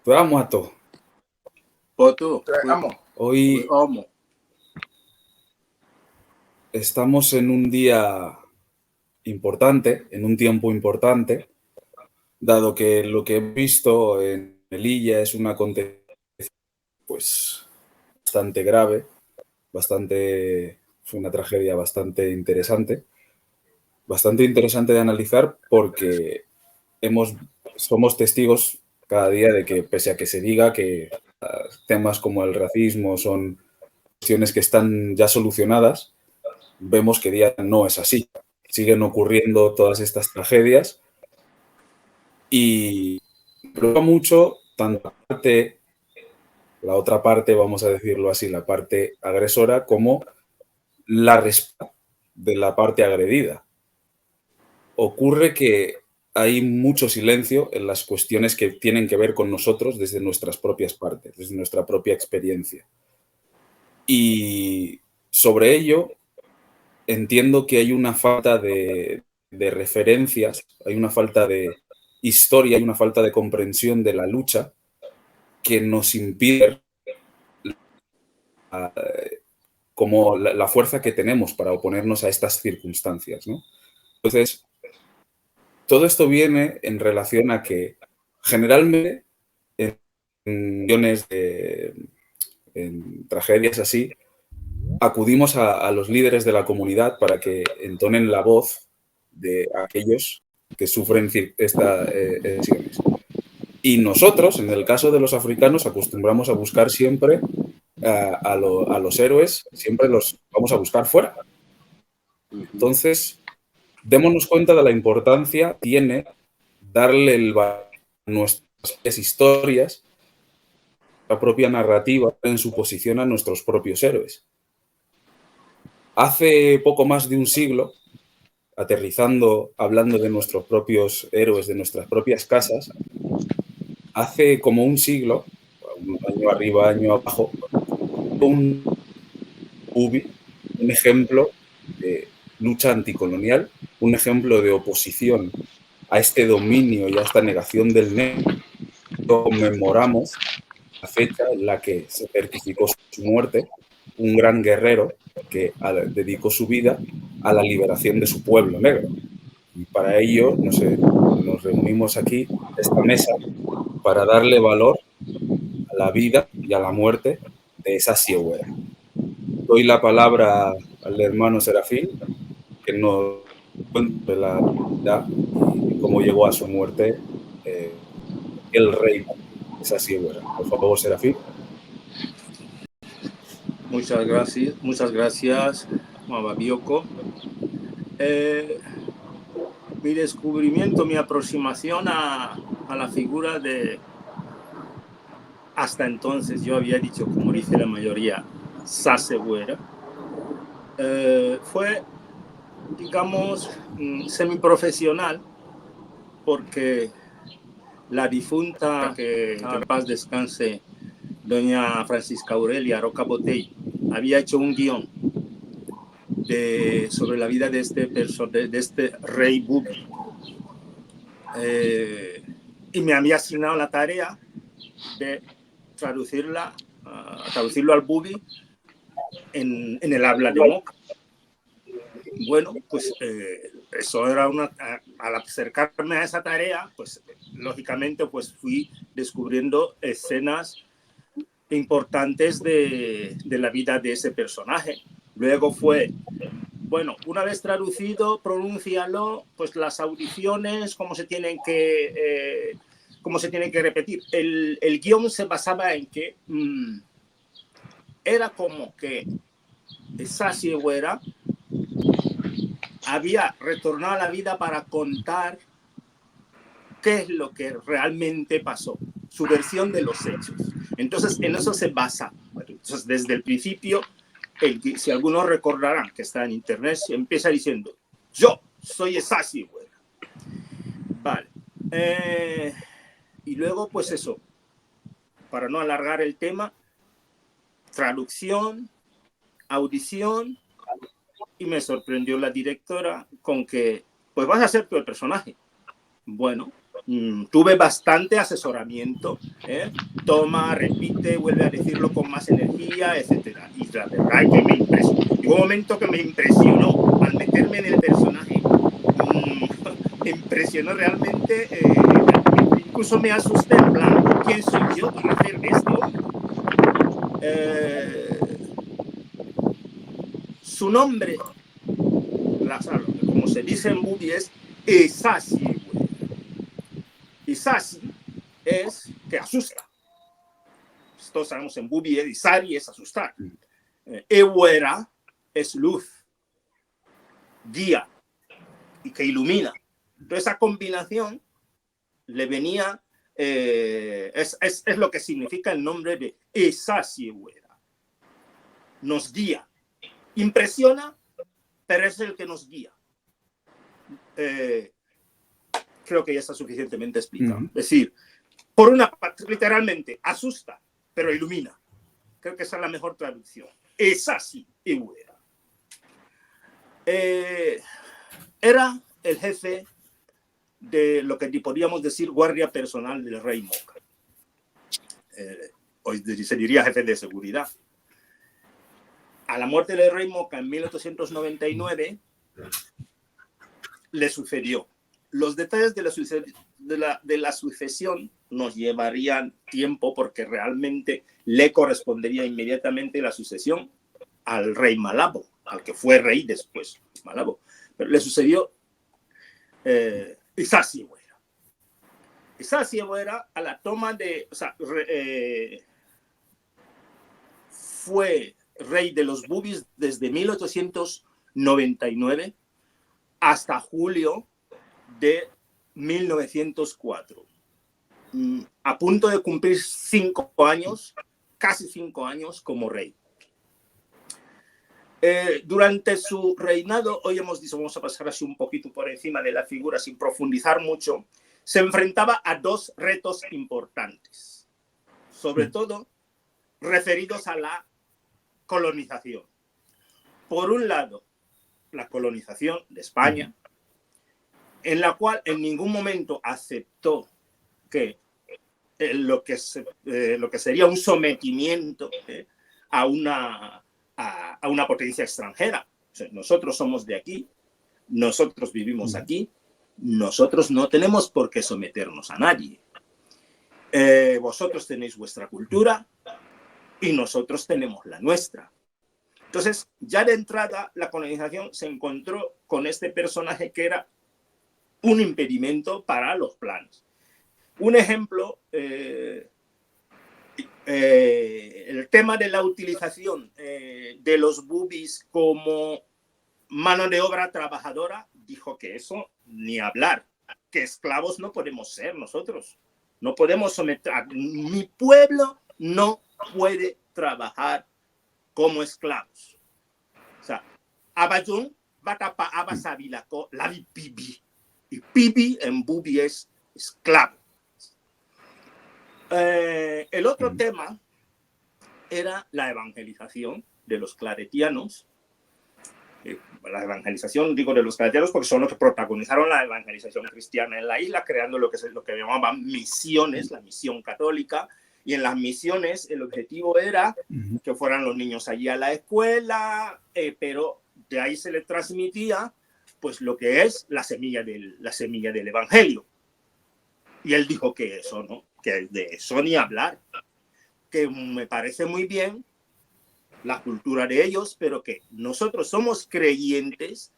Tuamato. Poto, Hoy estamos en un día importante, en un tiempo importante, dado que lo que he visto en Melilla es un acontecimiento pues bastante grave, fue una tragedia bastante interesante de analizar porque somos testigos cada día de que, pese a que se diga que temas como el racismo son cuestiones que están ya solucionadas, vemos que día no es así. Siguen ocurriendo todas estas tragedias y me preocupa mucho tanto la otra parte, vamos a decirlo así, la parte agresora, como la respuesta de la parte agredida. Ocurre que hay mucho silencio en las cuestiones que tienen que ver con nosotros desde nuestras propias partes, desde nuestra propia experiencia. Y sobre ello entiendo que hay una falta de referencias, hay una falta de historia, hay una falta de comprensión de la lucha que nos impide como la fuerza que tenemos para oponernos a estas circunstancias, ¿no? Entonces, todo esto viene en relación a que generalmente en tragedias así, acudimos a los líderes de la comunidad para que entonen la voz de aquellos que sufren estas situaciones. Y nosotros, en el caso de los africanos, acostumbramos a buscar siempre a los héroes, siempre los vamos a buscar fuera. Entonces, démonos cuenta de la importancia que tiene darle el valor a nuestras historias, la propia narrativa en su posición a nuestros propios héroes. Hace poco más de un siglo, aterrizando, hablando de nuestros propios héroes, de nuestras propias casas, hace como un siglo, un año arriba, año abajo, un ejemplo de lucha anticolonial, un ejemplo de oposición a este dominio y a esta negación del negro. Conmemoramos la fecha en la que se certificó su muerte, un gran guerrero que dedicó su vida a la liberación de su pueblo negro. Y para ello nos reunimos aquí, en esta mesa, para darle valor a la vida y a la muerte de esa Siewera. Doy la palabra al hermano Serafín, que nos cuente la vida y cómo llegó a su muerte el rey de esa Siewera. Por favor, Serafín. Muchas gracias, Mababioko. Mi descubrimiento, mi aproximación a la figura de, hasta entonces yo había dicho, como dice la mayoría, Sasewera, fue, digamos, semiprofesional, porque la difunta, que en paz descanse, doña Francisca Aurelia Roca Botey, había hecho un guión sobre la vida de este rey Bubi. Y me había asignado la tarea de traducirlo al Bubi en el habla de Moca. Bueno, pues eso era al acercarme a esa tarea, pues lógicamente pues fui descubriendo escenas importantes de la vida de ese personaje. Luego fue, bueno, una vez traducido, pronúncialo, pues las audiciones, cómo se tienen que repetir. El guión se basaba en que era como que esa Siewera había retornado a la vida para contar qué es lo que realmente pasó, su versión de los hechos. Entonces, en eso se basa. Entonces, desde el principio, si algunos recordarán que está en internet, se empieza diciendo, yo soy esa Siewera. Vale. Y luego, pues eso, para no alargar el tema, traducción, audición, y me sorprendió la directora con que, pues vas a ser tú el personaje. Bueno, tuve bastante asesoramiento, toma, repite, vuelve a decirlo con más energía, etcétera. Y la verdad es que me impresionó. Llegó un momento que me impresionó al meterme en el personaje. Me impresionó realmente, incluso me asusté en plan, ¿quién soy yo para hacer de este hombre? Su nombre, como se dice en Bubi, es Esasi. Isasi es que asusta. Todos sabemos en Bubi, Isari es asustar. Ewera es luz, guía y que ilumina. Entonces esa combinación le venía, es lo que significa el nombre de Esasi Ewera. Nos guía. Impresiona, pero es el que nos guía. Creo que ya está suficientemente explicado. Es decir, por una parte, literalmente, asusta, pero ilumina. Creo que esa es la mejor traducción. Esasi Ewera. Era el jefe de lo que podríamos decir guardia personal del rey Moca. Hoy se diría jefe de seguridad. A la muerte del rey Moca en 1899 le sucedió. Los detalles de la sucesión nos llevarían tiempo porque realmente le correspondería inmediatamente la sucesión al rey Malabo, al que fue rey después, Malabo. Pero le sucedió Isasi Ewera. Isasi Ewera a la toma de... O sea, fue rey de los Bubis desde 1899 hasta julio de 1904. A punto de cumplir 5 años, casi 5 años como rey. Durante su reinado, hoy hemos dicho, vamos a pasar así un poquito por encima de la figura sin profundizar mucho, se enfrentaba a 2 retos importantes, sobre todo referidos a la colonización. Por un lado, la colonización de España, en la cual en ningún momento aceptó que lo que sería un sometimiento a una potencia extranjera. O sea, nosotros somos de aquí, nosotros vivimos aquí, nosotros no tenemos por qué someternos a nadie. Vosotros tenéis vuestra cultura y nosotros tenemos la nuestra. Entonces, ya de entrada, la colonización se encontró con este personaje que era un impedimento para los planes. Un ejemplo, el tema de la utilización de los Bubis como mano de obra trabajadora, dijo que eso ni hablar, que esclavos no podemos ser nosotros, no podemos someter, mi pueblo no puede trabajar como esclavos. O sea, abayun batapa abasabilako la pibi. Y pibi en Bubi es esclavo. El otro tema era la evangelización de los claretianos. La evangelización, digo, de los claretianos porque son los que protagonizaron la evangelización cristiana en la isla, creando lo que llamaban misiones, la misión católica. Y en las misiones el objetivo era que fueran los niños allí a la escuela, pero de ahí se les transmitía pues lo que es la semilla del evangelio. Y él dijo que eso no, que de eso ni hablar, que me parece muy bien la cultura de ellos, pero que nosotros somos creyentes,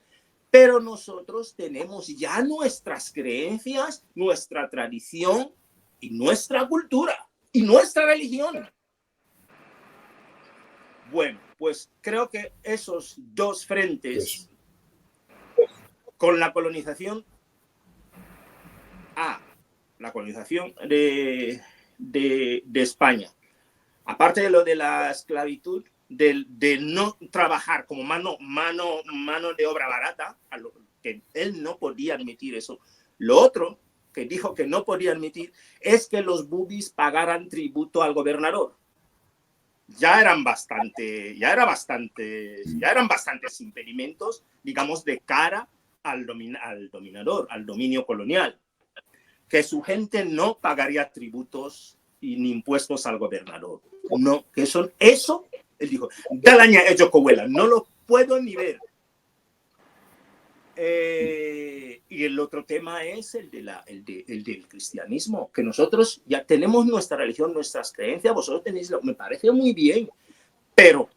pero nosotros tenemos ya nuestras creencias, nuestra tradición y nuestra cultura y nuestra religión. Bueno, pues creo que esos 2 frentes con la colonización la colonización de España, aparte de lo de la esclavitud, de no trabajar como mano de obra barata, que él no podía admitir eso. Lo otro que dijo que no podía admitir es que los Bubis pagaran tributo al gobernador. Ya eran bastantes impedimentos, digamos, de cara al dominador, al dominio colonial. que su gente no pagaría tributos ni impuestos al gobernador. No, que eso, él dijo, Dalaña ellos cohuela, no lo puedo ni ver. Y el otro tema es el del cristianismo, que nosotros ya tenemos nuestra religión, nuestras creencias, vosotros tenéis, me parece muy bien, pero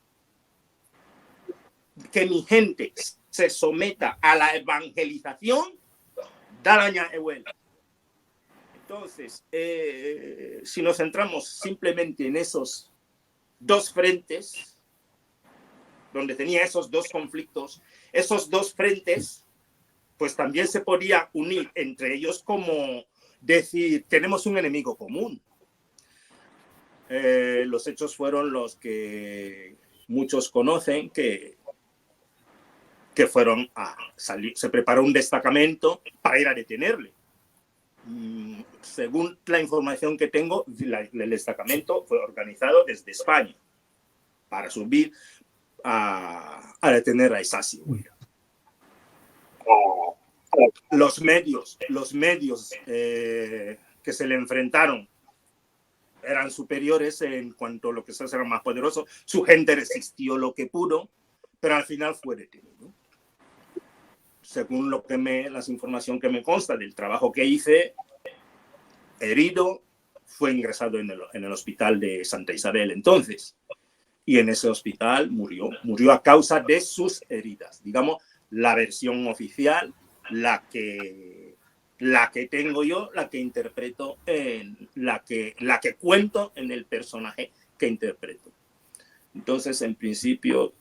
que mi gente se someta a la evangelización, Dalaña ehuela. Entonces, si nos centramos simplemente en esos dos frentes, donde tenía esos dos conflictos, esos dos frentes, pues también se podía unir entre ellos como decir, tenemos un enemigo común. Los hechos fueron los que muchos conocen, que fueron a salir, se preparó un destacamento para ir a detenerle. Según la información que tengo, el destacamento fue organizado desde España para subir a detener a Isaci. Los medios que se le enfrentaron eran superiores en cuanto a lo que era más poderoso. Su gente resistió lo que pudo, pero al final fue detenido. Según las información que me consta del trabajo que hice, herido, fue ingresado en el hospital de Santa Isabel entonces. Y en ese hospital murió a causa de sus heridas. Digamos, la versión oficial, la que tengo yo, la que interpreto, la que cuento en el personaje que interpreto. Entonces, en principio,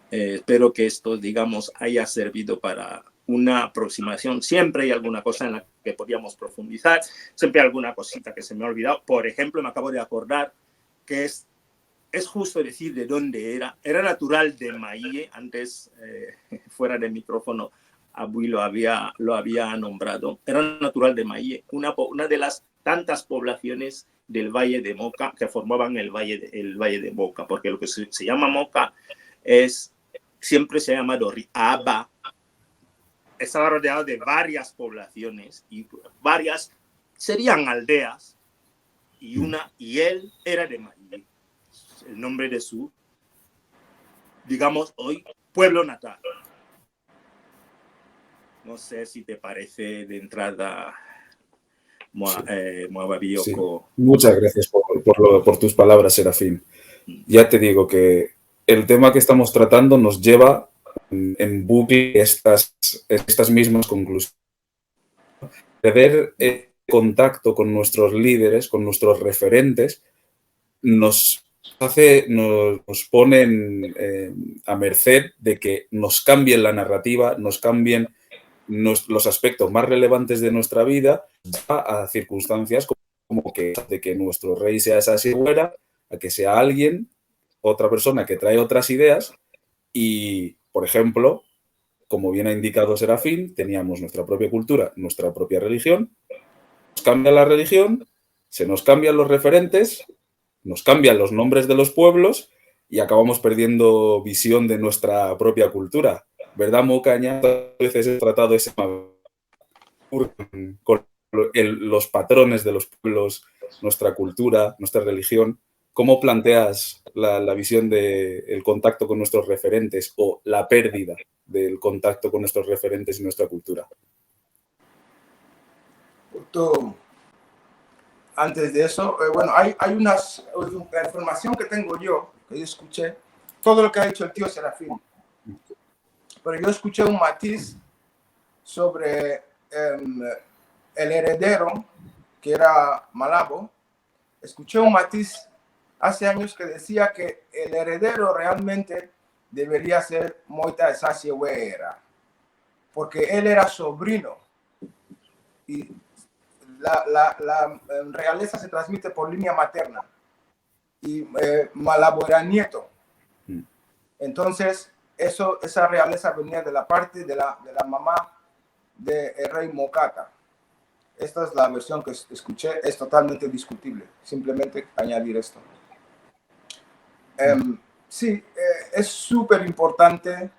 espero que esto, digamos, haya servido para una aproximación. Siempre hay alguna cosa en la que podíamos profundizar, siempre hay alguna cosita que se me ha olvidado. Por ejemplo, me acabo de acordar que es justo decir de dónde era. Era natural de Maille. Antes, fuera del micrófono, Abui lo había nombrado. Era natural de Maille, una de las tantas poblaciones del Valle de Moca que formaban el Valle de Moca, porque lo que se llama Moca siempre se ha llamado Aba. Estaba rodeado de varias poblaciones y varias serían aldeas y él era de Maille. El nombre de su, digamos, hoy, pueblo natal. No sé si te parece de entrada, Moababioco. Sí. Muchas gracias por tus palabras, Serafín. Ya te digo que el tema que estamos tratando nos lleva en bucle estas mismas conclusiones. De ver el contacto con nuestros líderes, con nuestros referentes, nos ponen a merced de que nos cambien la narrativa, nos cambien los aspectos más relevantes de nuestra vida a circunstancias como de que nuestro rey sea esa figura, a que sea alguien, otra persona que trae otras ideas y, por ejemplo, como bien ha indicado Serafín, teníamos nuestra propia cultura, nuestra propia religión, nos cambia la religión, se nos cambian los referentes, nos cambian los nombres de los pueblos y acabamos perdiendo visión de nuestra propia cultura. ¿Verdad, Mocaña? A veces he tratado ese con los patrones de los pueblos, nuestra cultura, nuestra religión. ¿Cómo planteas la visión del contacto con nuestros referentes o la pérdida del contacto con nuestros referentes y nuestra cultura? Antes de eso, bueno, hay la información que tengo yo, que yo escuché, todo lo que ha dicho el tío Serafín, pero yo escuché un matiz sobre el heredero, que era Malabo. Escuché un matiz hace años que decía que el heredero realmente debería ser Moita Isaci Huera, porque él era sobrino y la realeza se transmite por línea materna y Malabo era nieto. Entonces, esa realeza venía de la parte de la mamá del rey Mocata. Esta es la versión que escuché, es totalmente discutible. Simplemente añadir esto. Sí, es súper importante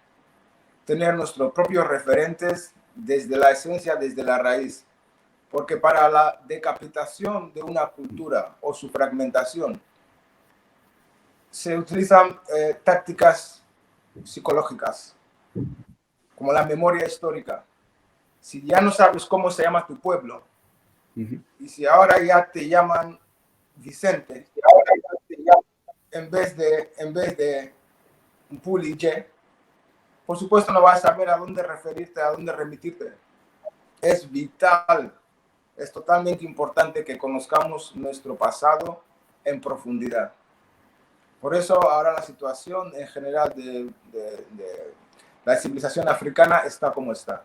tener nuestros propios referentes desde la esencia, desde la raíz. porque para la decapitación de una cultura o su fragmentación se utilizan tácticas psicológicas, como la memoria histórica. Si ya no sabes cómo se llama tu pueblo, y si ahora ya te llaman Vicente, en vez de Puliche, por supuesto no vas a saber a dónde referirte, a dónde remitirte. Es vital, es totalmente importante que conozcamos nuestro pasado en profundidad. Por eso ahora la situación en general de la civilización africana está como está.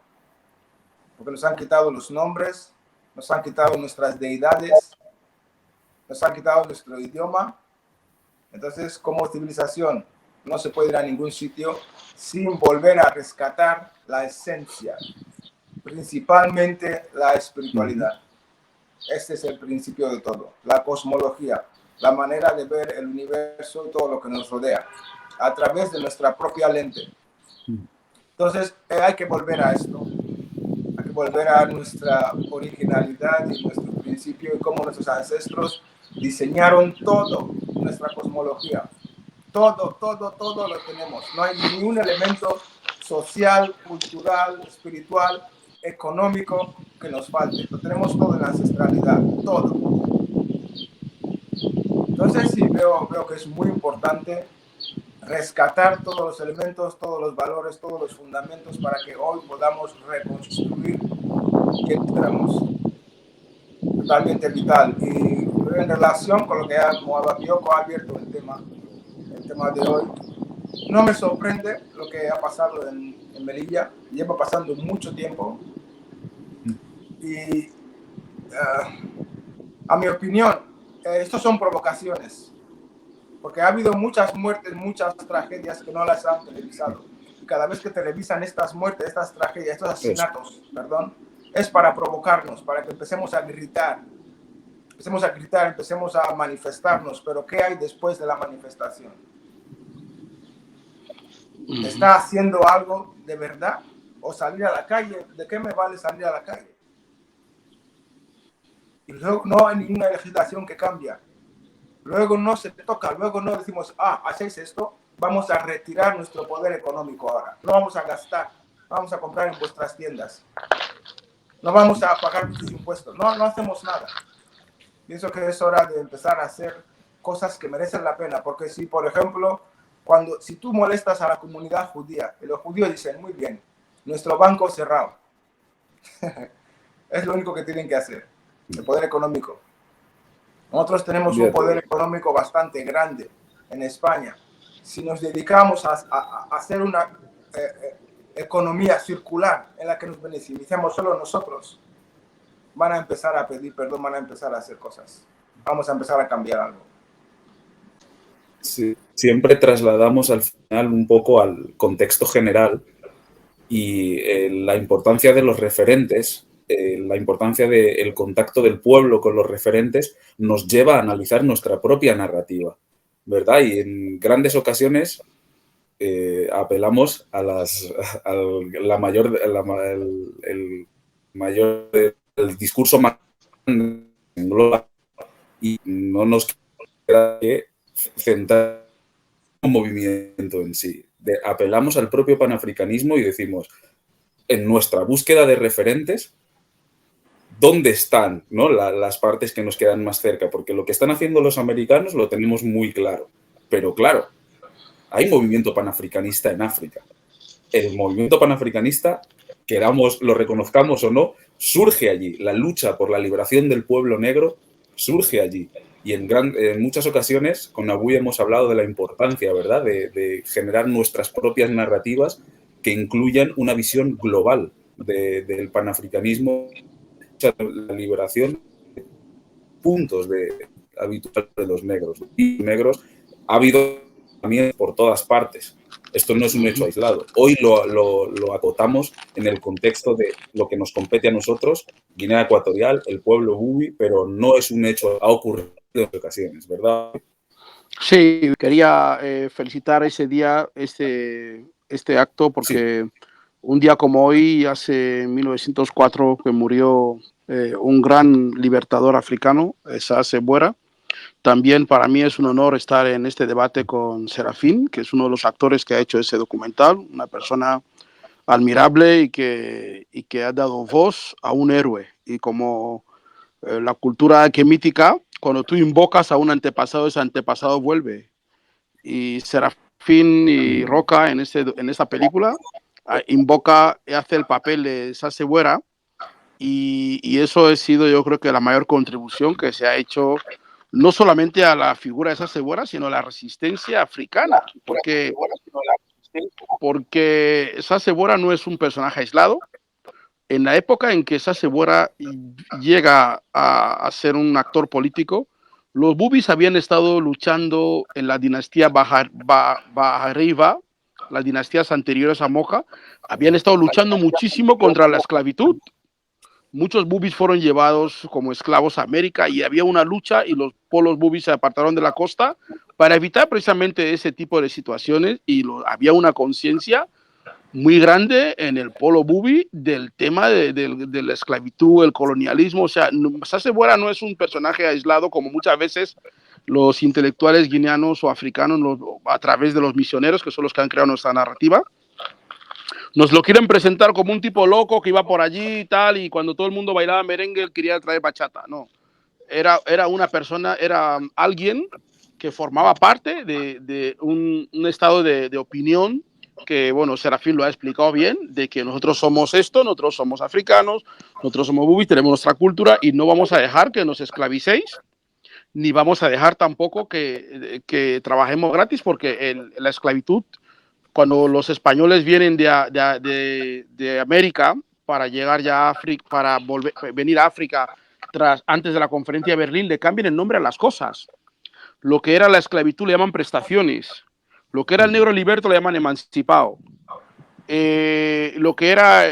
Porque nos han quitado los nombres, nos han quitado nuestras deidades, nos han quitado nuestro idioma. Entonces, como civilización, no se puede ir a ningún sitio sin volver a rescatar la esencia, principalmente la espiritualidad. Este es el principio de todo, la cosmología, la manera de ver el universo y todo lo que nos rodea, a través de nuestra propia lente. Entonces, hay que volver a esto, hay que volver a nuestra originalidad y nuestro principio y cómo nuestros ancestros diseñaron todo, nuestra cosmología. Todo lo tenemos. No hay ni un elemento social, cultural, espiritual, económico que nos falte. Lo tenemos todo en la ancestralidad, todo. Entonces sí, veo que es muy importante rescatar todos los elementos, todos los valores, todos los fundamentos para que hoy podamos reconstruir quien éramos. Totalmente vital. Y en relación con lo que Bioko ha abierto el tema de hoy, no me sorprende lo que ha pasado en Melilla. Lleva pasando mucho tiempo. Y a mi opinión, estos son provocaciones. Porque ha habido muchas muertes, muchas tragedias que no las han televisado. Y cada vez que televisan estas muertes, estas tragedias, estos asesinatos, perdón, es para provocarnos, para que empecemos a gritar. Empecemos a manifestarnos. Pero ¿qué hay después de la manifestación? ¿Está haciendo algo de verdad? ¿O salir a la calle? ¿De qué me vale salir a la calle? Y luego no hay ninguna legislación que cambia. Luego no se toca, luego no decimos, hacéis esto, vamos a retirar nuestro poder económico ahora. No vamos a gastar, vamos a comprar en vuestras tiendas. No vamos a pagar muchos impuestos. No hacemos nada. Pienso que es hora de empezar a hacer cosas que merecen la pena. Porque si, por ejemplo, si tú molestas a la comunidad judía, y los judíos dicen, muy bien, nuestro banco cerrado. Es lo único que tienen que hacer, el poder económico. Nosotros tenemos un poder económico bastante grande en España. Si nos dedicamos a hacer una economía circular en la que nos beneficiamos solo nosotros, van a empezar a pedir perdón, van a empezar a hacer cosas. Vamos a empezar a cambiar algo. Sí, siempre trasladamos al final un poco al contexto general y la importancia de los referentes. La importancia del contacto del pueblo con los referentes nos lleva a analizar nuestra propia narrativa, ¿verdad? Y en grandes ocasiones apelamos a el discurso más global y no nos queda que centrar en un movimiento en sí. Apelamos al propio panafricanismo y decimos, en nuestra búsqueda de referentes, ¿dónde están, ¿no? las partes que nos quedan más cerca? Porque lo que están haciendo los americanos lo tenemos muy claro. Pero claro, hay movimiento panafricanista en África. El movimiento panafricanista, queramos, lo reconozcamos o no, surge allí. La lucha por la liberación del pueblo negro surge allí. Y en muchas ocasiones con Abuy hemos hablado de la importancia, ¿verdad?, de generar nuestras propias narrativas que incluyan una visión global del panafricanismo, la liberación de puntos habituales de los negros. Y negros ha habido también por todas partes. Esto no es un hecho aislado. Hoy lo acotamos en el contexto de lo que nos compete a nosotros, Guinea Ecuatorial, el pueblo Bubi, pero no es un hecho, ha ocurrido en ocasiones, ¿verdad? Sí, quería felicitar ese día, este acto, porque un día como hoy, hace 1904, que murió un gran libertador africano, Sasse Boera. También para mí es un honor estar en este debate con Serafín, que es uno de los actores que ha hecho ese documental, una persona admirable y que ha dado voz a un héroe. Y como la cultura quemítica, cuando tú invocas a un antepasado, ese antepasado vuelve. Y Serafín y Roca en esta película invoca, hace el papel de Sasse Boera, y eso ha sido, yo creo, que la mayor contribución que se ha hecho no solamente a la figura de Sasse Boera, sino a la resistencia africana, porque Sasse Boera no es un personaje aislado. En la época en que Sasse Boera llega a ser un actor político, los bubis habían estado luchando en la dinastía Bahariva, las dinastías anteriores a Moja, habían estado luchando muchísimo contra la esclavitud. Muchos bubis fueron llevados como esclavos a América y había una lucha y los polos bubis se apartaron de la costa para evitar precisamente ese tipo de situaciones, y había una conciencia muy grande en el polo bubi del tema de la esclavitud, el colonialismo. O sea, Sasse Boera no es un personaje aislado como muchas veces los intelectuales guineanos o africanos, a través de los misioneros, que son los que han creado nuestra narrativa, nos lo quieren presentar como un tipo loco que iba por allí y tal, y cuando todo el mundo bailaba merengue, él quería traer bachata. No, era una persona, era alguien que formaba parte de un estado de opinión que, bueno, Serafín lo ha explicado bien, de que nosotros somos esto, nosotros somos africanos, nosotros somos bubis, tenemos nuestra cultura y no vamos a dejar que nos esclavicéis, ni vamos a dejar tampoco que trabajemos gratis, porque la esclavitud, cuando los españoles vienen de América para llegar ya a África, para venir a África antes de la conferencia de Berlín, le cambian el nombre a las cosas. Lo que era la esclavitud le llaman prestaciones, lo que era el negro liberto le llaman emancipado, lo que era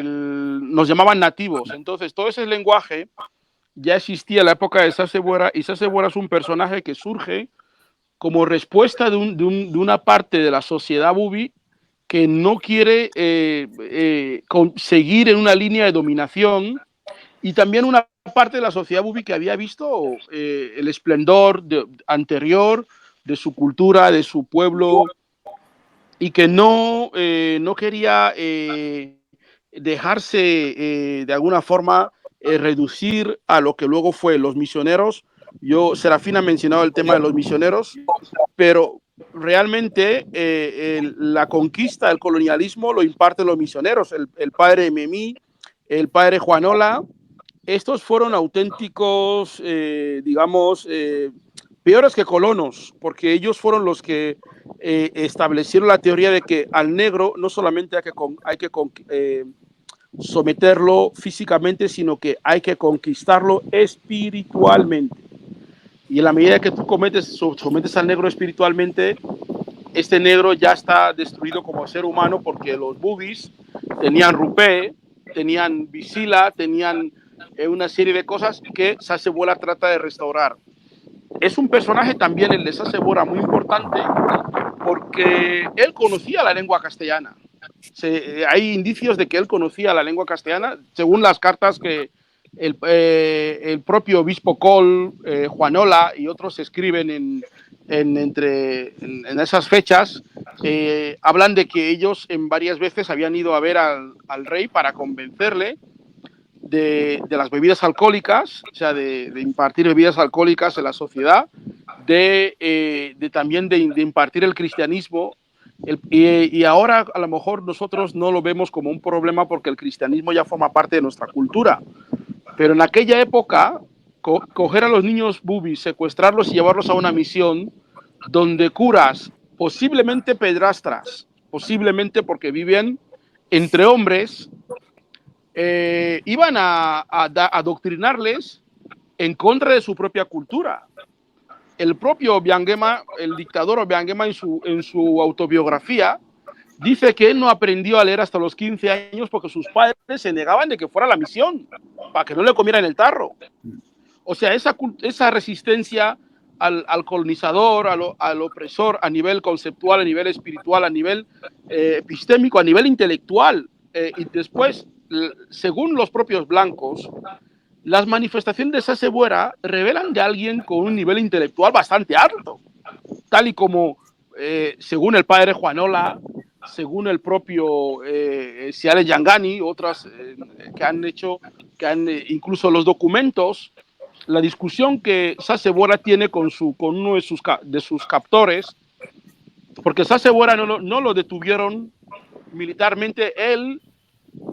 nos llamaban nativos. Entonces todo ese lenguaje ya existía en la época de Sasse Boera, y Sasse Boera es un personaje que surge como respuesta de una parte de la sociedad bubi que no quiere seguir en una línea de dominación, y también una parte de la sociedad bubi que había visto el esplendor anterior de su cultura, de su pueblo, y que no quería dejarse de alguna forma reducir a lo que luego fue los misioneros. Serafín ha mencionado el tema de los misioneros, pero realmente la conquista, el colonialismo lo imparten los misioneros, el padre Memí, el padre Juanola. Estos fueron auténticos, digamos, peores que colonos, porque ellos fueron los que establecieron la teoría de que al negro no solamente hay que someterlo físicamente, sino que hay que conquistarlo espiritualmente. Y en la medida que tú sometes al negro espiritualmente, este negro ya está destruido como ser humano, porque los bubis tenían rupé, tenían visila, tenían una serie de cosas que Sasse Boera trata de restaurar. Es un personaje también, el de Sasse Boera, muy importante, porque él conocía la lengua castellana. Hay indicios de que él conocía la lengua castellana, según las cartas que el propio obispo Col, Juanola y otros escriben en esas fechas. Hablan de que ellos en varias veces habían ido a ver al rey para convencerle de las bebidas alcohólicas, o sea, de impartir bebidas alcohólicas en la sociedad, también de impartir el cristianismo. Y ahora a lo mejor nosotros no lo vemos como un problema porque el cristianismo ya forma parte de nuestra cultura, pero en aquella época coger a los niños bubis, secuestrarlos y llevarlos a una misión donde curas, posiblemente pedrastras, posiblemente porque vivían entre hombres, iban a adoctrinarles en contra de su propia cultura. El propio Obiangema, el dictador Obiangema, en su autobiografía, dice que él no aprendió a leer hasta los 15 años porque sus padres se negaban de que fuera a la misión, para que no le comieran el tarro. O sea, esa resistencia al colonizador, al opresor, a nivel conceptual, a nivel espiritual, a nivel epistémico, a nivel intelectual. Y después, según los propios blancos, las manifestaciones de Sassebuera revelan de alguien con un nivel intelectual bastante alto, tal y como, según el padre Juanola, según el propio Siale Yangani, otras que han hecho, incluso los documentos, la discusión que Sassebuera tiene con uno de sus captores, porque Sassebuera no lo detuvieron militarmente, él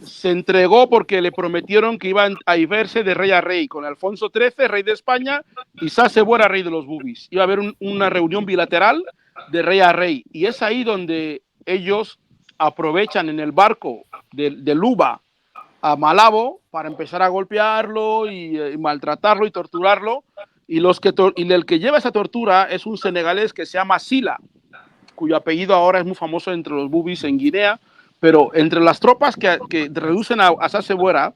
se entregó porque le prometieron que iban a verse de rey a rey, con Alfonso XIII, rey de España, y Sassebuera, rey de los bubis. Iba a haber una reunión bilateral de rey a rey, y es ahí donde ellos aprovechan en el barco de Luba a Malabo para empezar a golpearlo y maltratarlo y torturarlo, y el que lleva esa tortura es un senegalés que se llama Sila, cuyo apellido ahora es muy famoso entre los bubis en Guinea, pero entre las tropas que reducen a Sassebuera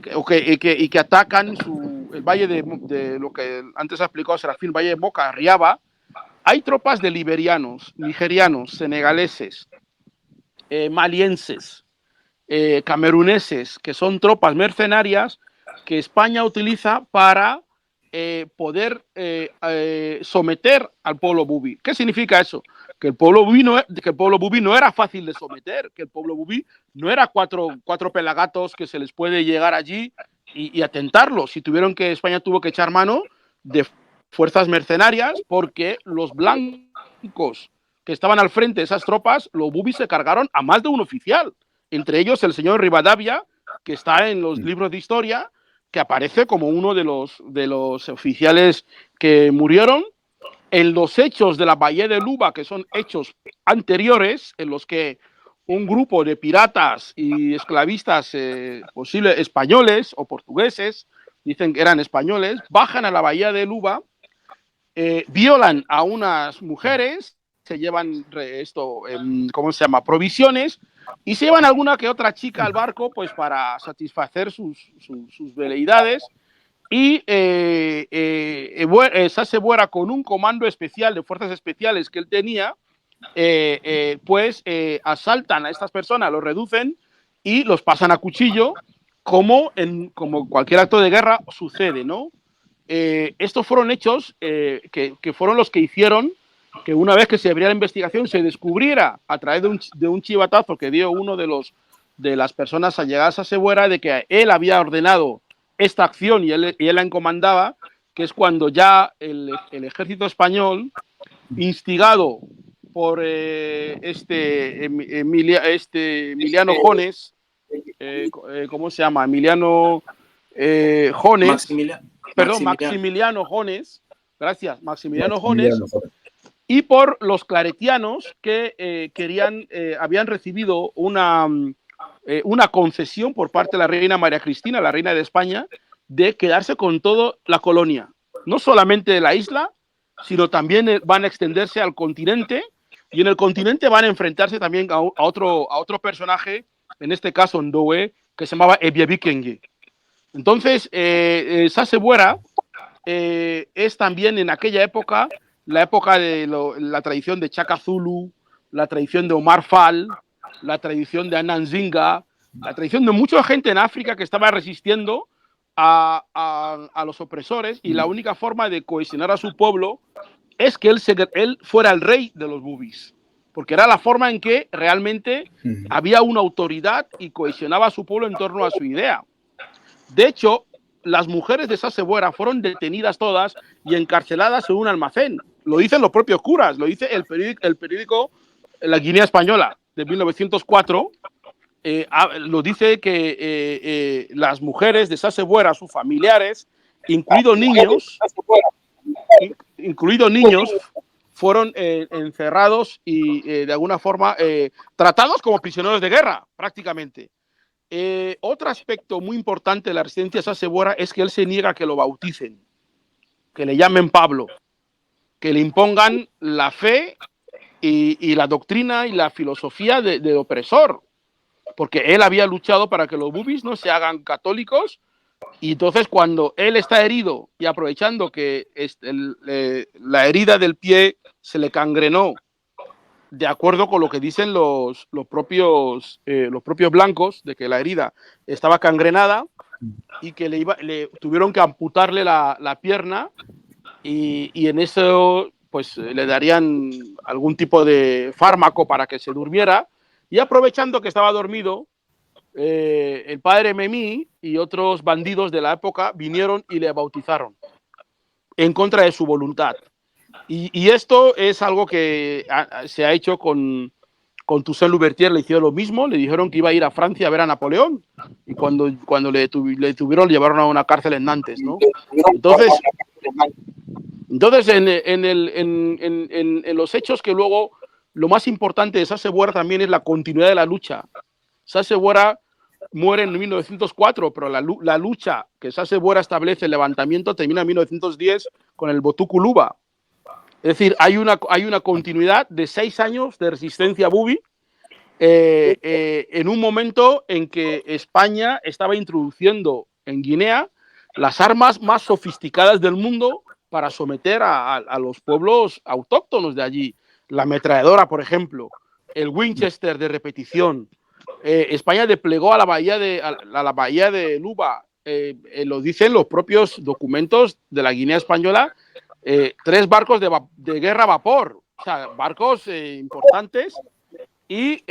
y que atacan el valle de lo que antes ha explicado Serafín, Valle de Moca, Riaba, hay tropas de liberianos, nigerianos, senegaleses, malienses, cameruneses, que son tropas mercenarias que España utiliza para poder someter al pueblo bubi. ¿Qué significa eso? Que el pueblo bubi no era fácil de someter, que el pueblo bubi no era cuatro pelagatos que se les puede llegar allí y atentarlos. España tuvo que echar mano de fuerzas mercenarias porque los blancos que estaban al frente de esas tropas, los bubis se cargaron a más de un oficial, entre ellos el señor Rivadavia, que está en los libros de historia, que aparece como uno de los oficiales que murieron en los hechos de la Bahía de Luba, que son hechos anteriores, en los que un grupo de piratas y esclavistas posibles españoles o portugueses, dicen que eran españoles, bajan a la Bahía de Luba, violan a unas mujeres, se llevan ¿cómo se llama? Provisiones, y se llevan alguna que otra chica al barco pues para satisfacer sus veleidades. Y Sassebuera, con un comando especial de fuerzas especiales que él tenía, asaltan a estas personas, los reducen y los pasan a cuchillo, como cualquier acto de guerra sucede, ¿no? Estos fueron hechos que fueron los que hicieron que una vez que se abriera la investigación se descubriera a través de un chivatazo que dio uno de las personas allegadas a Sassebuera de que él había ordenado esta acción y él la encomendaba, que es cuando ya el ejército español, instigado por Emiliano Jones, ¿cómo se llama? Emiliano Jones, Maximiliano Jones, gracias, Maximiliano Jones, y por los claretianos que habían recibido una concesión por parte de la reina María Cristina, la reina de España, de quedarse con toda la colonia, no solamente de la isla, sino también van a extenderse al continente, y en el continente van a enfrentarse también a otro personaje, en este caso Ndowe, que se llamaba Ebiebikenge. Entonces, Sassebuera es también en aquella época, la época de la tradición de Chaka Zulu, la tradición de Omar Fall, la tradición de Anan Zinga, la tradición de mucha gente en África que estaba resistiendo a los opresores, y la única forma de cohesionar a su pueblo es que él fuera el rey de los bubis, porque era la forma en que realmente había una autoridad y cohesionaba a su pueblo en torno a su idea. De hecho, las mujeres de Sassebuera fueron detenidas todas y encarceladas en un almacén. Lo dicen los propios curas, lo dice el periódico La Guinea Española de 1904. Lo dice que las mujeres de Sassebuera, sus familiares, incluidos niños, fueron encerrados y de alguna forma tratados como prisioneros de guerra, prácticamente. Otro aspecto muy importante de la resistencia de Sassebuera es que él se niega a que lo bauticen, que le llamen Pablo, que le impongan la fe y la doctrina y la filosofía de opresor, porque él había luchado para que los bubis no se hagan católicos, y entonces cuando él está herido y aprovechando que la herida del pie se le cangrenó, de acuerdo con lo que dicen los propios blancos, de que la herida estaba cangrenada, y que le tuvieron que amputarle la pierna y en eso pues le darían algún tipo de fármaco para que se durmiera, y aprovechando que estaba dormido, el padre Memí y otros bandidos de la época vinieron y le bautizaron en contra de su voluntad. Y esto es algo que se ha hecho con Toussaint Louverture, le hicieron lo mismo, le dijeron que iba a ir a Francia a ver a Napoleón, y cuando le tuvieron, llevaron a una cárcel en Nantes, ¿no? Entonces en los hechos que luego, lo más importante de Sasse-Boera también es la continuidad de la lucha. Sasse-Boera muere en 1904, pero la lucha que Sasse-Boera establece, el levantamiento, termina en 1910 con el Botukuluba. Es decir, hay una continuidad de 6 años de resistencia bubi, en un momento en que España estaba introduciendo en Guinea las armas más sofisticadas del mundo para someter a los pueblos autóctonos de allí. La ametralladora, por ejemplo, el Winchester de repetición. España desplegó a la bahía de Luba, lo dicen los propios documentos de la Guinea Española, 3 barcos de guerra a vapor, o sea, barcos importantes, y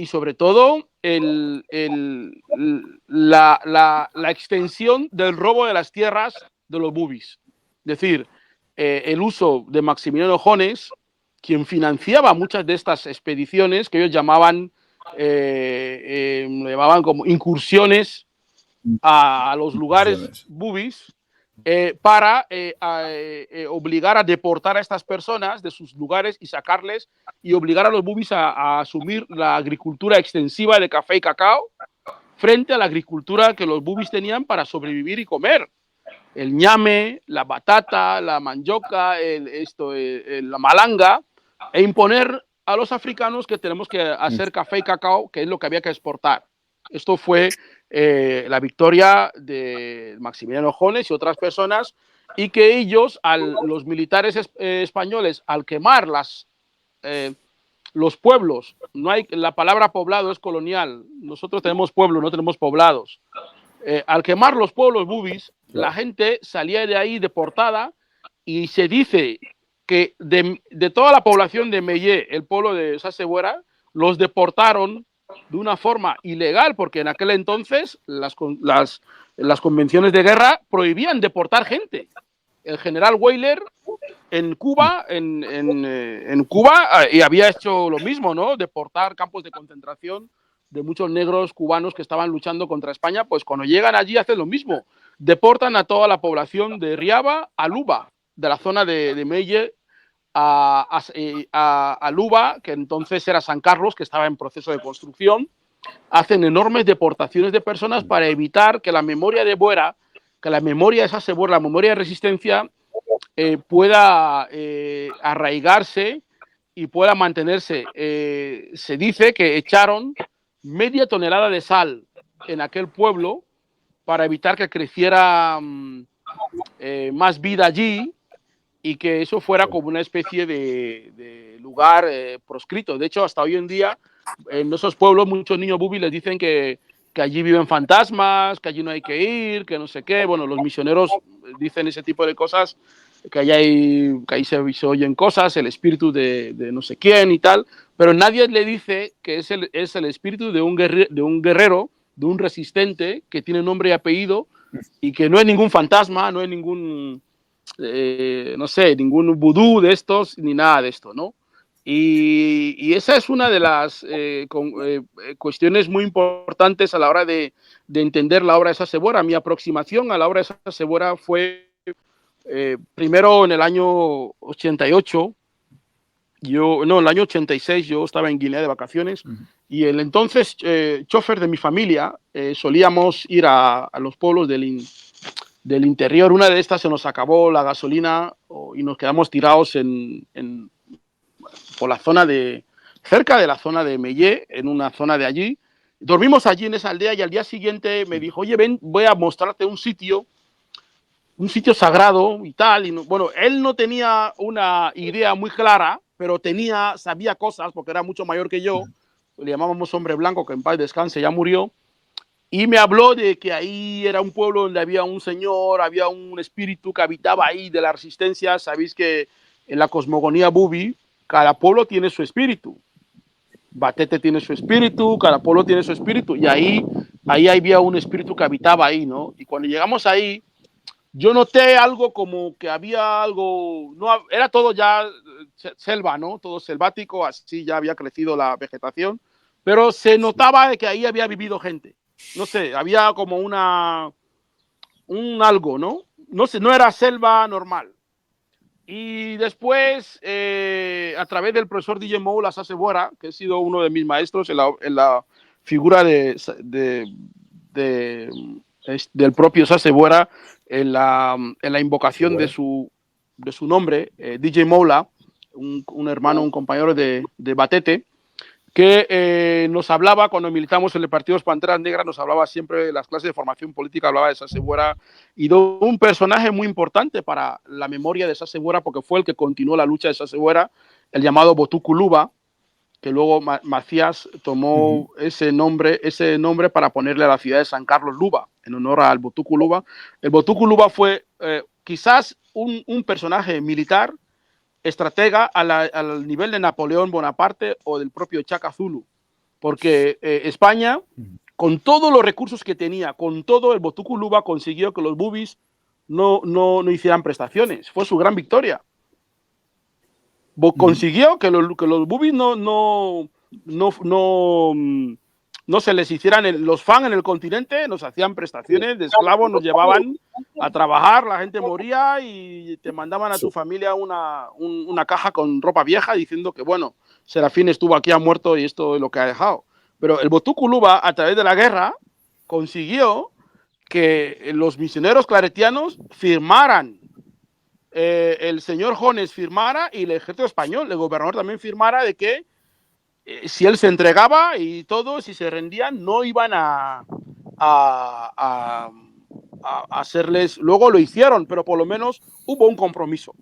sobre todo la extensión del robo de las tierras de los bubis. Es decir, el uso de Maximiliano Jones, quien financiaba muchas de estas expediciones que ellos llamaban como incursiones a los lugares bubis, para obligar a deportar a estas personas de sus lugares y sacarles, y obligar a los bubis a asumir la agricultura extensiva de café y cacao frente a la agricultura que los bubis tenían para sobrevivir y comer. El ñame, la batata, la mandioca, la malanga, e imponer a los africanos que tenemos que hacer café y cacao, que es lo que había que exportar. Esto fue la victoria de Maximiliano Jones y otras personas, y que ellos, los militares españoles, al quemar los pueblos, la palabra poblado es colonial, nosotros tenemos pueblos, no tenemos poblados. Al quemar los pueblos bubis, la gente salía de ahí deportada, y se dice que de toda la población de Mellé, el pueblo de Sasse-Boera, los deportaron de una forma ilegal, porque en aquel entonces las convenciones de guerra prohibían deportar gente. El general Weyler en Cuba, y había hecho lo mismo, ¿no? Deportar campos de concentración de muchos negros cubanos que estaban luchando contra España. Pues cuando llegan allí hacen lo mismo, deportan a toda la población de Riaba a Luba, de la zona de Melle, a Luba, que entonces era San Carlos, que estaba en proceso de construcción. Hacen enormes deportaciones de personas para evitar que la memoria de Boera, que la memoria de Sasse-Boera, la memoria de resistencia, pueda arraigarse y pueda mantenerse. Se dice que echaron media tonelada de sal en aquel pueblo para evitar que creciera más vida allí, y que eso fuera como una especie de lugar proscrito. De hecho, hasta hoy en día, en esos pueblos, muchos niños bubis les dicen que allí viven fantasmas, que allí no hay que ir, que no sé qué. Bueno, los misioneros dicen ese tipo de cosas, que ahí se oyen cosas, el espíritu de no sé quién y tal, pero nadie le dice que es el espíritu de un guerrero, de un resistente que tiene nombre y apellido, y que no es ningún fantasma, no es ningún, no sé, ningún vudú de estos, ni nada de esto, ¿no? Y esa es una de las cuestiones muy importantes a la hora de entender la obra de Sasse-Boera. Mi aproximación a la obra de Sasse-Boera fue primero en el año 88, el año 86 yo estaba en Guinea de vacaciones, y el entonces chofer de mi familia, solíamos ir a los pueblos del interior. Una de estas se nos acabó la gasolina y nos quedamos tirados por la zona cerca de la zona de Mellé, en una zona de allí. Dormimos allí en esa aldea, y al día siguiente me dijo: oye, ven, voy a mostrarte un sitio sagrado y tal. Y bueno, él no tenía una idea muy clara, pero sabía cosas, porque era mucho mayor que yo. Le llamábamos hombre blanco, que en paz descanse, ya murió. y me habló de que ahí era un pueblo donde había un señor, había un espíritu que habitaba ahí de la resistencia. Sabéis que en la cosmogonía bubi, cada pueblo tiene su espíritu. Batete tiene su espíritu, cada pueblo tiene su espíritu, y ahí había un espíritu que habitaba ahí, ¿no? Y cuando llegamos ahí, yo noté algo como que había algo, no, era todo ya selva, ¿no? Todo selvático, así ya había crecido la vegetación, pero se notaba de que ahí había vivido gente. No sé, había como un algo, ¿no? No sé, no era selva normal. Y después, a través del profesor DJ Moula Sasebora, que ha sido uno de mis maestros en la figura del propio Sasebora, en la invocación de su nombre, DJ Moula, un hermano, un compañero de Batete, que nos hablaba cuando militamos en el Partido de las Panteras Negras, nos hablaba siempre de las clases de formación política, hablaba de Sasebora y de un personaje muy importante para la memoria de Sasebora, porque fue el que continuó la lucha de Sasebora, el llamado Botuku Luba, que luego Macías tomó ese nombre para ponerle a la ciudad de San Carlos Luba, en honor al Botuku Luba. El Botuku Luba fue quizás un personaje militar, estratega al nivel de Napoleón Bonaparte o del propio Chaka Zulu, porque España, con todos los recursos que tenía, con todo, el Botuku Luba consiguió que los bubis no hicieran prestaciones. Fue su gran victoria. Consiguió que los bubis no se les hicieran los fans en el continente, nos hacían prestaciones de esclavos, nos llevaban a trabajar, la gente moría y te mandaban a tu familia una caja con ropa vieja diciendo que, bueno, Serafín estuvo aquí, ha muerto y esto es lo que ha dejado. Pero el Botuku Luba, a través de la guerra, consiguió que los misioneros claretianos firmaran, el señor Jones firmara y el ejército español, el gobernador también firmara de que si él se entregaba y todo, si se rendían, no iban a hacerles. Luego lo hicieron, pero por lo menos hubo un compromiso,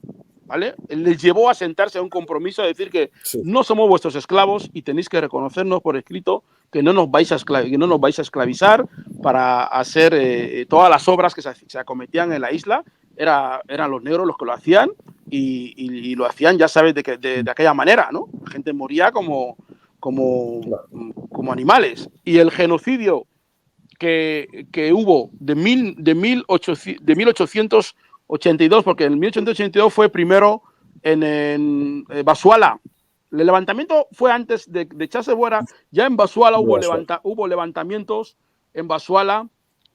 ¿vale? Les llevó a sentarse a un compromiso, a decir que no somos vuestros esclavos y tenéis que reconocernos por escrito que no nos vais a esclavizar para hacer todas las obras que se acometían en la isla. Eran los negros los que lo hacían y lo hacían, ya sabes, de aquella manera, ¿no? La gente moría como animales. Y el genocidio que hubo de 1882, porque en 1882 fue primero en Basuala. El levantamiento fue antes de Chasebora, ya en Basuala hubo levantamientos en Basuala.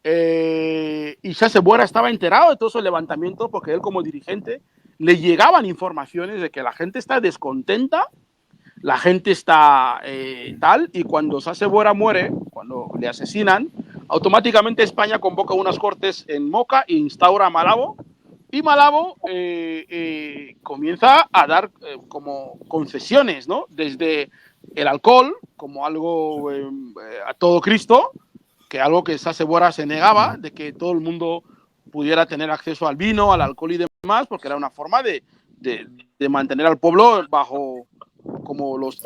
Y Chasebora estaba enterado de todos esos levantamientos porque él, como dirigente, le llegaban informaciones de que la gente está descontenta, la gente está tal, y cuando Chasebora muere, cuando le asesinan, automáticamente España convoca unas cortes en Moca e instaura a Malabo, y Malabo comienza a dar como concesiones, ¿no? Desde el alcohol, como algo a todo Cristo, que algo que Chasebora se negaba, de que todo el mundo pudiera tener acceso al vino, al alcohol y demás, porque era una forma de mantener al pueblo bajo, como los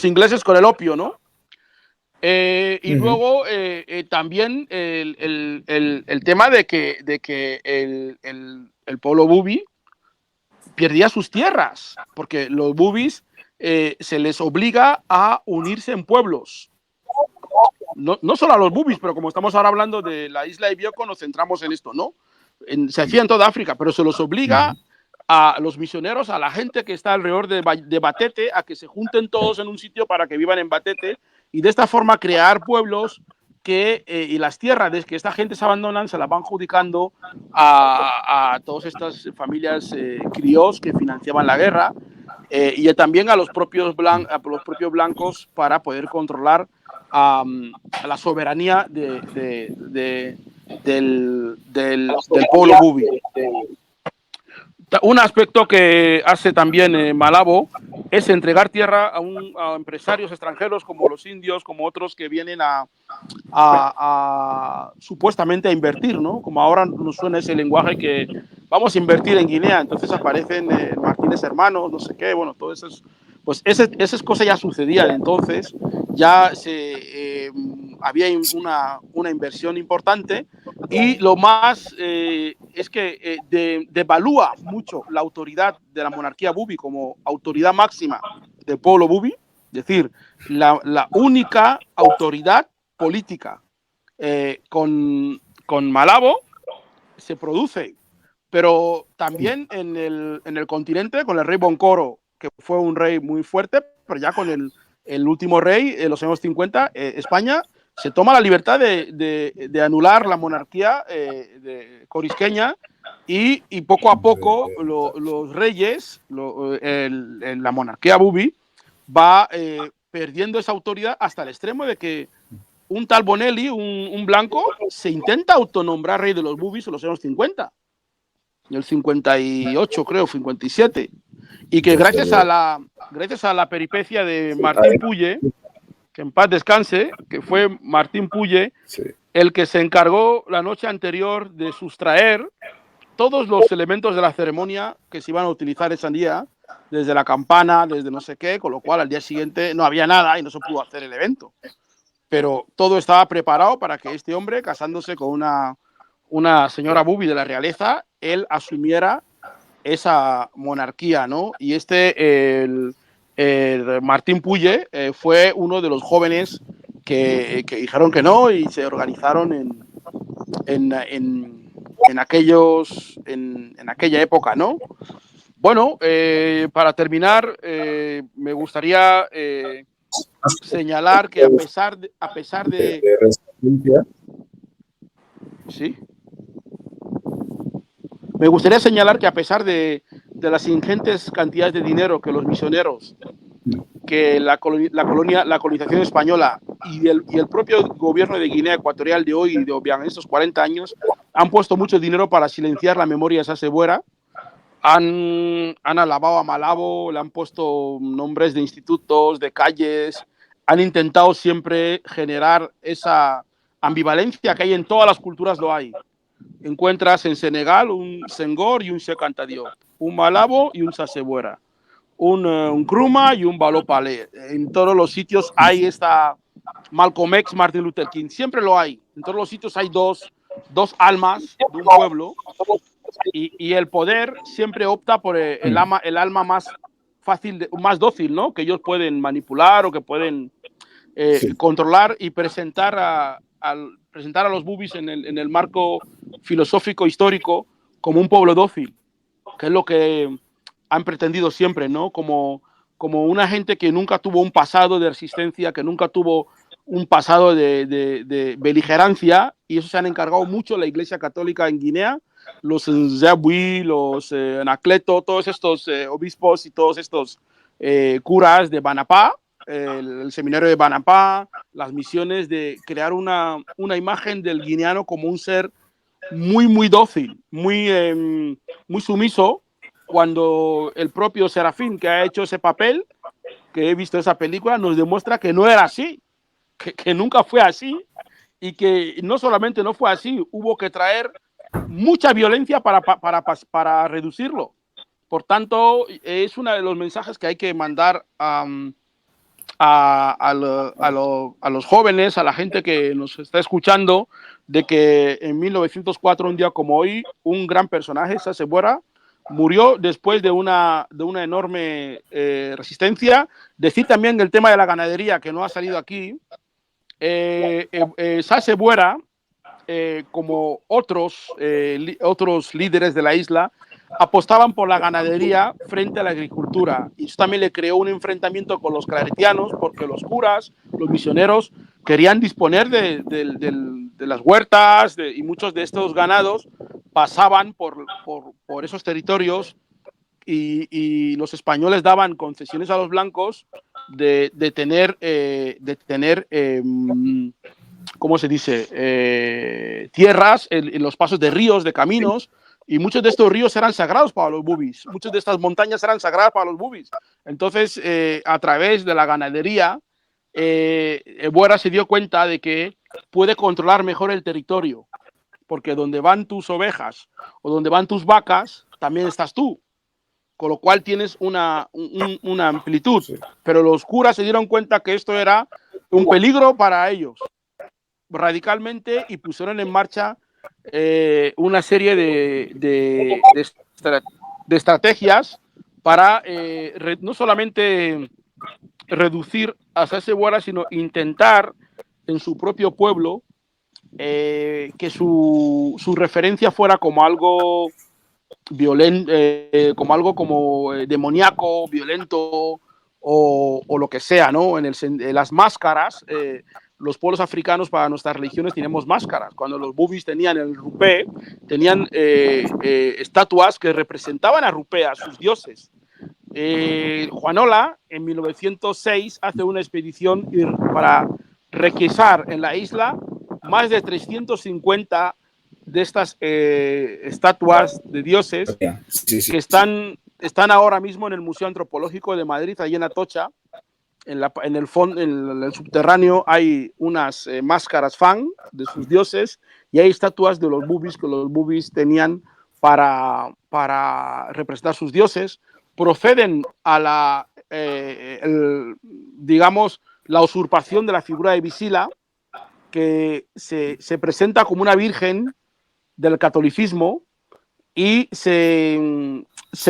ingleses con el opio, ¿no? Y luego también el tema de que el pueblo bubi perdía sus tierras, porque los bubis se les obliga a unirse en pueblos. No solo a los bubis, pero como estamos ahora hablando de la isla de Bioko, nos centramos en esto, ¿no? Se hacía en toda África, pero se los obliga a los misioneros, a la gente que está alrededor de Batete, a que se junten todos en un sitio para que vivan en Batete y de esta forma crear pueblos y las tierras que esta gente se abandonan se las van adjudicando a todas estas familias criollos que financiaban la guerra y también a los propios blancos para poder controlar la soberanía del pueblo bubi. Un aspecto que hace también Malabo es entregar tierra a empresarios extranjeros como los indios, como otros que vienen supuestamente a invertir, ¿no? Como ahora nos suena ese lenguaje que vamos a invertir en Guinea, entonces aparecen Martínez Hermanos, no sé qué, bueno, todo eso pues esas cosas ya sucedían, entonces ya había una inversión importante, y lo más es que devalúa mucho la autoridad de la monarquía bubi como autoridad máxima del pueblo bubi, es decir, la única autoridad política con Malabo se produce, pero también en el continente con el rey Boncoro, que fue un rey muy fuerte, pero ya con el último rey en los años 50, España se toma la libertad de anular la monarquía corisqueña, y poco a poco los reyes, la monarquía bubi, va perdiendo esa autoridad hasta el extremo de que un tal Bonelli, un blanco, se intenta autonombrar rey de los bubis en los años 50, en el 58 creo, 57, y que gracias a la peripecia de Martín Puye, que en paz descanse, que fue Martín Puye, sí, el que se encargó la noche anterior de sustraer todos los elementos de la ceremonia que se iban a utilizar ese día, desde la campana, desde no sé qué, con lo cual al día siguiente no había nada y no se pudo hacer el evento. Pero todo estaba preparado para que este hombre, casándose con una señora bubi de la realeza, él asumiera esa monarquía, ¿no? Y el Martín Puye fue uno de los jóvenes que dijeron que no y se organizaron en aquella época, ¿no? Bueno, para terminar, me gustaría señalar que a pesar de sí, me gustaría señalar que a pesar de las ingentes cantidades de dinero que los misioneros, que la colonización española y el propio gobierno de Guinea Ecuatorial de hoy y de en estos 40 años han puesto mucho dinero para silenciar la memoria de Sase Buera, han alabado a Malabo, le han puesto nombres de institutos, de calles, han intentado siempre generar esa ambivalencia que hay en todas las culturas, lo hay. Encuentras en Senegal un Senghor y un Sheikh Diop, un Malabo y un Sase Buera, un Nkrumah y un Balopale. En todos los sitios hay esta Malcolm X, Martin Luther King, siempre lo hay. En todos los sitios hay dos almas de un pueblo, y el poder siempre opta por el alma más fácil, más dócil, ¿no? Que ellos pueden manipular o que pueden controlar y presentar a los bubis en el marco filosófico histórico como un pueblo dócil, que es lo que han pretendido siempre, ¿no? Como una gente que nunca tuvo un pasado de resistencia, que nunca tuvo un pasado de beligerancia, y eso se han encargado mucho la Iglesia Católica en Guinea, los Nzabui, los Anacleto, todos estos obispos y todos estos curas de Banapá, el seminario de Banapá, las misiones de crear una imagen del guineano como un ser muy, muy dócil, muy sumiso, cuando el propio Serafín, que ha hecho ese papel, que he visto esa película, nos demuestra que no era así, que nunca fue así, y que no solamente no fue así, hubo que traer mucha violencia para reducirlo. Por tanto, es uno de los mensajes que hay que mandar a los jóvenes, a la gente que nos está escuchando, de que en 1904, un día como hoy, un gran personaje, Sase Buera, murió después de una enorme resistencia. Decir también el tema de la ganadería, que no ha salido aquí. Sase Buera, como otros líderes de la isla, apostaban por la ganadería frente a la agricultura, y eso también le creó un enfrentamiento con los claretianos, porque los curas, los misioneros, querían disponer de las huertas, y muchos de estos ganados pasaban por esos territorios, y los españoles daban concesiones a los blancos de tener ¿cómo se dice? Tierras en los pasos de ríos, de caminos, y muchos de estos ríos eran sagrados para los bubis, muchas de estas montañas eran sagradas para los bubis. Entonces, a través de la ganadería, Buera se dio cuenta de que puede controlar mejor el territorio, porque donde van tus ovejas o donde van tus vacas, también estás tú, con lo cual tienes una amplitud. Pero los curas se dieron cuenta que esto era un peligro para ellos, radicalmente y pusieron en marcha una serie de estrategias para no solamente reducir a Sase Bora, sino intentar en su propio pueblo que su referencia fuera como algo violento, como algo como demoníaco, violento o lo que sea, ¿no? En las máscaras, los pueblos africanos para nuestras religiones tenemos máscaras. Cuando los bubis tenían el rupé, tenían estatuas que representaban a Rupé, a sus dioses. Juanola, en 1906, hace una expedición para requisar en la isla más de 350 de estas estatuas de dioses que están ahora mismo en el Museo Antropológico de Madrid, allí en Atocha. En el subterráneo hay unas máscaras fan de sus dioses y hay estatuas de los bubis que los bubis tenían para representar sus dioses. Proceden a digamos, la usurpación de la figura de Visila, que se presenta como una virgen del catolicismo y se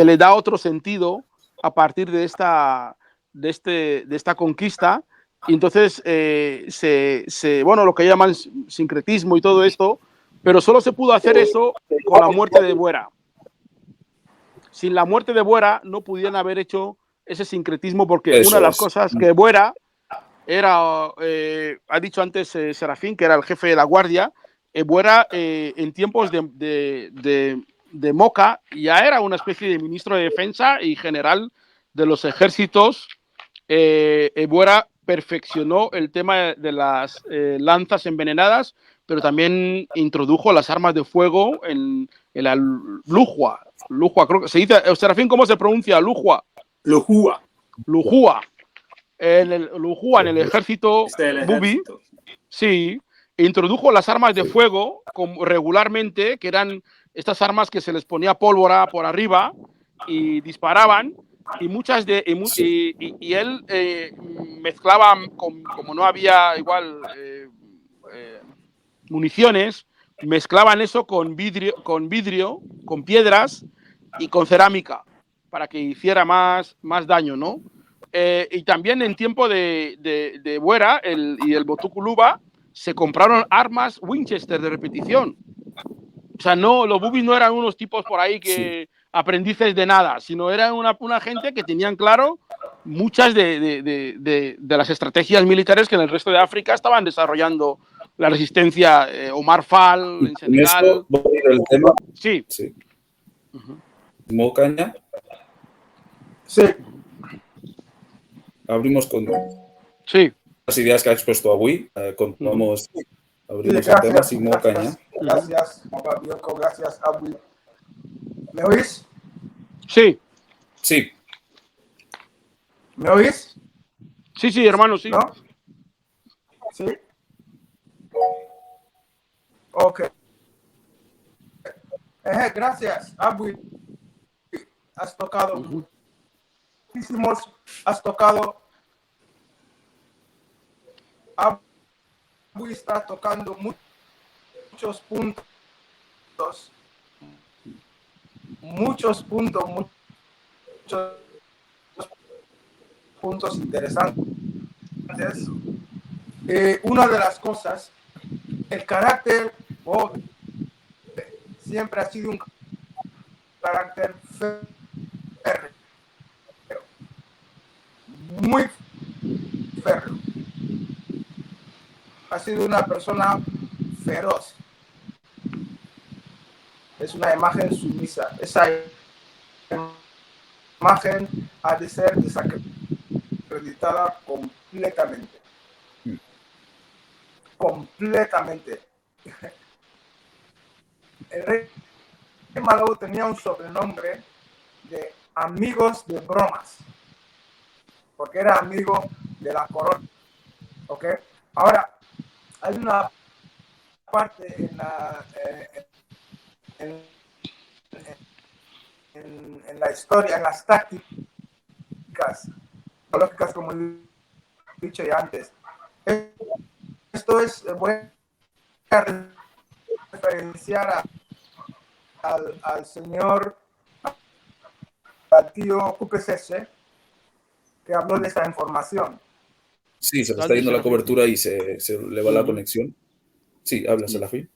le da otro sentido a partir de esta conquista. Y entonces, bueno, lo que llaman sincretismo y todo esto, pero solo se pudo hacer eso con la muerte de Buera. Sin la muerte de Buera no pudieran haber hecho ese sincretismo, porque una de las cosas que Buera era, ha dicho antes Serafín, que era el jefe de la guardia, Buera en tiempos de Moca ya era una especie de ministro de defensa y general de los ejércitos. Buera perfeccionó el tema de las lanzas envenenadas, pero también introdujo las armas de fuego en la Lujua. Lujua, creo que se dice. Serafín, ¿cómo se pronuncia? Lujua. Lujua. Lujua. En el ejército bubi, sí, introdujo las armas de fuego regularmente, que eran estas armas que se les ponía pólvora por arriba y disparaban, y muchas de y él mezclaba como no había igual municiones, mezclaban eso con vidrio, con piedras y con cerámica para que hiciera más daño, ¿no? Y también en tiempo de Buera y el Botukuluba se compraron armas Winchester de repetición. O sea, no, los bubis no eran unos tipos por ahí que aprendices de nada, sino eran una gente que tenían claro muchas de las estrategias militares que en el resto de África estaban desarrollando la resistencia. Omar Fall, en Senegal. Esto, voy a ir al tema. Sí. Mocaña. Sí. Abrimos con las ideas que ha expuesto avui. Continuamos. Abrimos el tema sin Mocaña. Gracias, Juan gracias, Avui. ¿Me oís? Sí. Sí. ¿Me oís? Sí, hermano, sí. ¿No? ¿Sí? Ok. Gracias, Avui. Has tocado muchísimos, has tocado. Avui está tocando muchos puntos interesantes. Una de las cosas, el carácter siempre ha sido un carácter férreo, muy férreo. Ha sido una persona feroz. Es una imagen sumisa. Esa imagen ha de ser desacreditada completamente. Completamente. El rey Malou tenía un sobrenombre de amigos de bromas, porque era amigo de la corona. ¿Ok? Ahora, hay una parte en la historia, en las tácticas lógicas, como he dicho ya antes. Esto es bueno quería referenciar al señor, al tío QPCC, que habló de esta información. Sí, se le está yendo la cobertura y se le va la conexión. Sí, habla, Serafín.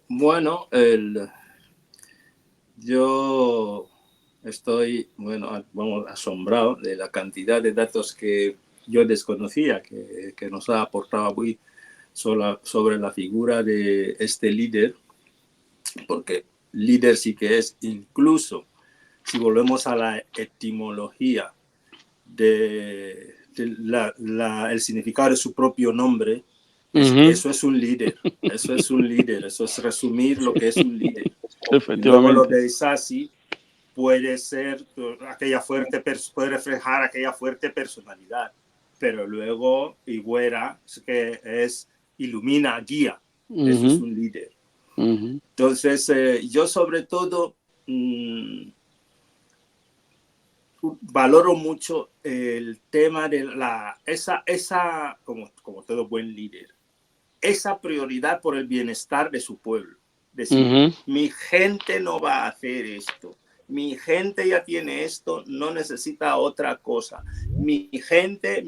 Bueno, yo estoy, asombrado de la cantidad de datos que yo desconocía, que nos ha aportado hoy sobre la figura de este líder, porque líder sí que es, incluso si volvemos a la etimología de el significado de su propio nombre, eso es un líder, eso es resumir lo que es un líder. Efectivamente. Y luego lo de Isasi puede ser puede reflejar aquella fuerte personalidad, pero luego Higuera que ilumina, guía, eso es un líder. Entonces yo sobre todo valoro mucho el tema de esa como todo buen líder, esa prioridad por el bienestar de su pueblo. Decir, mi gente no va a hacer esto, mi gente ya tiene esto, no necesita otra cosa. Mi gente.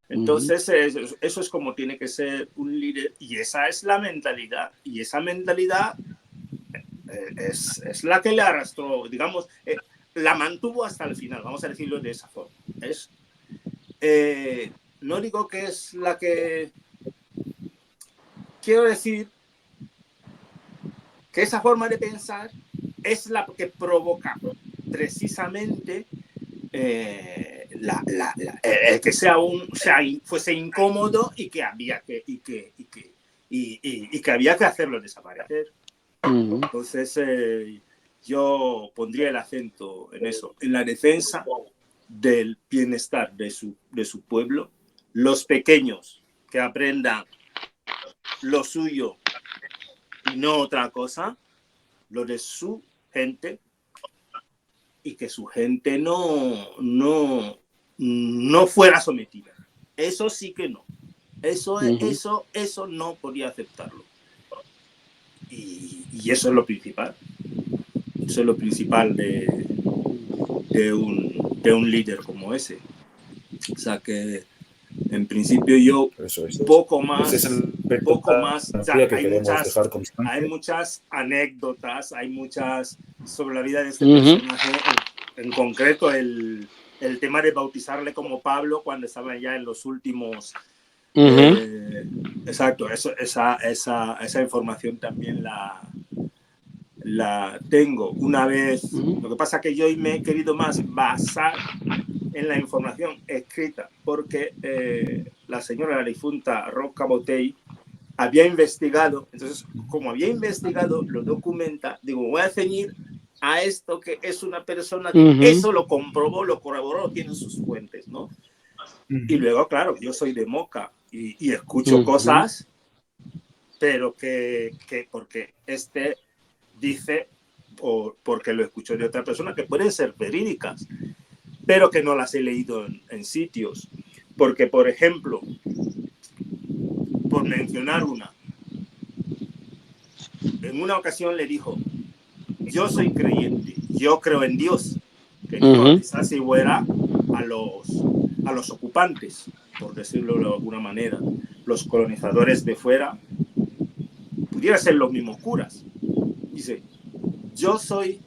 Entonces, eso es como tiene que ser un líder, y esa es la mentalidad, y esa mentalidad es la que le arrastró, digamos, la mantuvo hasta el final, vamos a decirlo de esa forma. No digo que es la que... Quiero decir que esa forma de pensar es la que provoca precisamente que fuese incómodo y que había que hacerlo desaparecer. Entonces yo pondría el acento en eso, en la defensa del bienestar de su pueblo, los pequeños que aprendan lo suyo y no otra cosa, lo de su gente, y que su gente no fuera sometida. Eso sí que no. Eso no podía aceptarlo. Y eso es lo principal. Eso es lo principal de un líder como ese. O sea que en principio yo poco más, hay muchas anécdotas, hay muchas sobre la vida de este personaje, en concreto el tema de bautizarle como Pablo cuando estaba ya en los últimos. Exacto, esa información también la tengo una vez. Lo que pasa es que yo me he querido más basar en la información escrita, porque la señora, la difunta Roca Botey, había investigado. Entonces, como había investigado, lo documenta. Digo, voy a ceñir a esto, que es una persona que eso lo comprobó, lo corroboró, tiene sus fuentes, ¿no? Y luego, claro, yo soy de Moca y escucho cosas, pero que porque dice, o porque lo escucho de otra persona, que pueden ser verídicas, pero que no las he leído en sitios. Porque, por ejemplo, por mencionar una, en una ocasión le dijo, yo soy creyente, yo creo en Dios, que dijo quizás si fuera a los ocupantes, por decirlo de alguna manera, los colonizadores de fuera, pudiera ser los mismos curas. Dice, yo soy